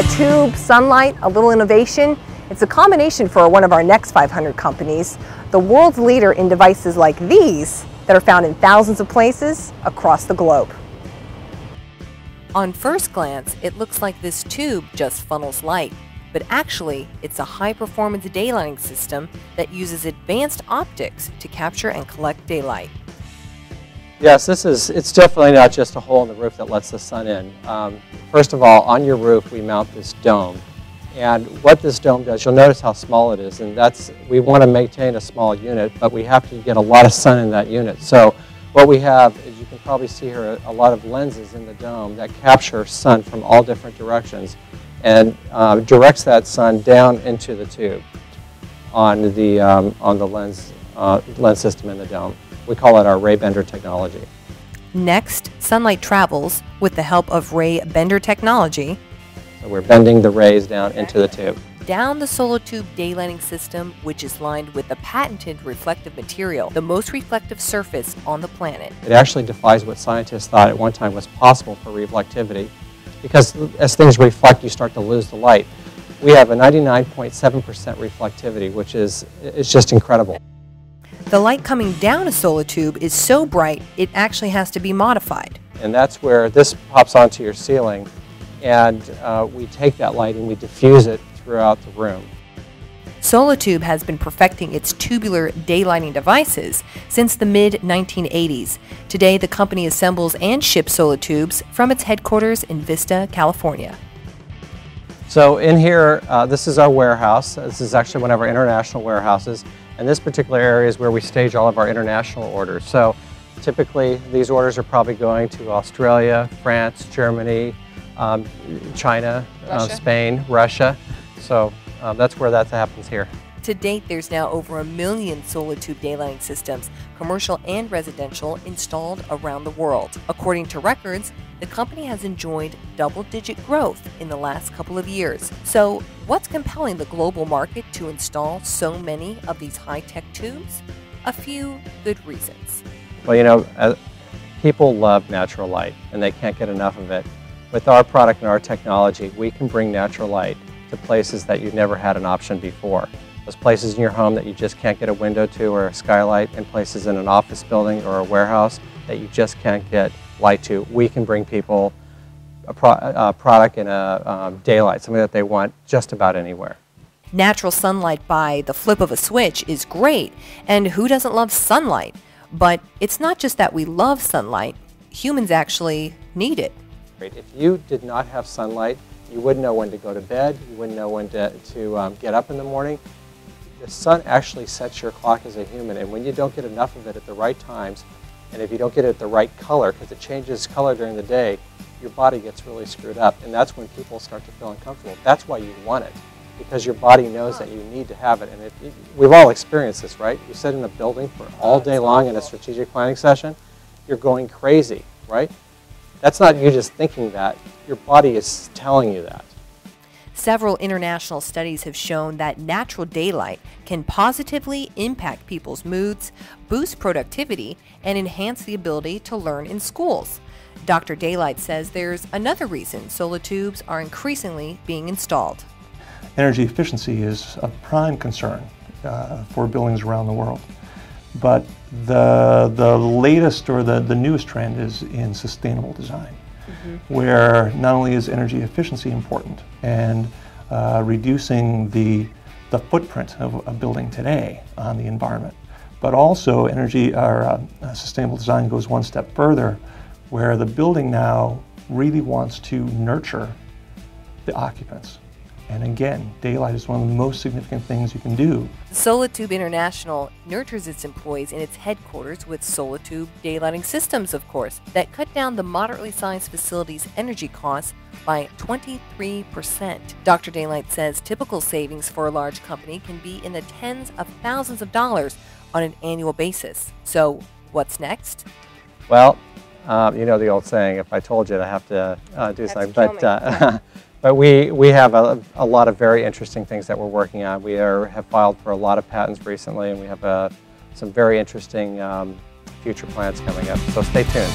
A tube, sunlight, a little innovation. It's a combination for one of our next 500 companies, the world's leader in devices like these that are found in thousands of places across the globe. On first glance, it looks like this tube just funnels light, but actually, it's a high-performance daylighting system that uses advanced optics to capture and collect daylight. Yes, it's definitely not just a hole in the roof that lets the sun in. First of all, on your roof we mount this dome. And what this dome does, you'll notice how small it is, and we want to maintain a small unit, but we have to get a lot of sun in that unit. So what we have, as you can probably see here, a lot of lenses in the dome that capture sun from all different directions and directs that sun down into the tube on the lens system in the dome. We call it our ray bender technology. Next, sunlight travels with the help of ray bender technology. So we're bending the rays down into the tube. Down the Solotube daylighting system, which is lined with the patented reflective material, the most reflective surface on the planet. It actually defies what scientists thought at one time was possible for reflectivity, because as things reflect, you start to lose the light. We have a 99.7% reflectivity, which is just incredible. The light coming down a Solotube is so bright, it actually has to be modified. And that's where this pops onto your ceiling, and we take that light and we diffuse it throughout the room. Solotube has been perfecting its tubular daylighting devices since the mid-1980s. Today, the company assembles and ships Solotubes from its headquarters in Vista, California. So in here, this is our warehouse. This is actually one of our international warehouses. And this particular area is where we stage all of our international orders. So typically, these orders are probably going to Australia, France, Germany, China, Spain, Russia. So that's where that happens here. To date, there's now over 1 million Solotube daylighting systems, commercial and residential, installed around the world. According to records, the company has enjoyed double-digit growth in the last couple of years. So, what's compelling the global market to install so many of these high-tech tubes? A few good reasons. Well, you know, people love natural light, and they can't get enough of it. With our product and our technology, we can bring natural light to places that you've never had an option before. Those places in your home that you just can't get a window to or a skylight, and places in an office building or a warehouse that you just can't get light to, we can bring people a product and a daylight, something that they want just about anywhere. Natural sunlight by the flip of a switch is great, and who doesn't love sunlight? But it's not just that we love sunlight, humans actually need it. If you did not have sunlight, you wouldn't know when to go to bed, you wouldn't know when to get up in the morning. The sun actually sets your clock as a human, and when you don't get enough of it at the right times, and if you don't get it at the right color, because it changes color during the day, your body gets really screwed up, and that's when people start to feel uncomfortable. That's why you want it, because your body knows that you need to have it. And we've all experienced this, right? You sit in a building for all day long in a strategic planning session, you're going crazy, right? That's not you just thinking that. Your body is telling you that. Several international studies have shown that natural daylight can positively impact people's moods, boost productivity, and enhance the ability to learn in schools. Dr. Daylight says there's another reason Solotubes are increasingly being installed. Energy efficiency is a prime concern for buildings around the world. But the latest or the newest trend is in sustainable design, where not only is energy efficiency important and reducing the footprint of a building today on the environment, but also sustainable design goes one step further, where the building now really wants to nurture the occupants. And again, daylight is one of the most significant things you can do. Solotube International nurtures its employees in its headquarters with Solotube daylighting systems, of course, that cut down the moderately sized facility's energy costs by 23%. Dr. Daylight says typical savings for a large company can be in the tens of thousands of dollars on an annual basis. So, what's next? Well, you know the old saying, if I told you, I have to do something. But we have a lot of very interesting things that we're working on. We have filed for a lot of patents recently, and we have some very interesting future plans coming up. So stay tuned.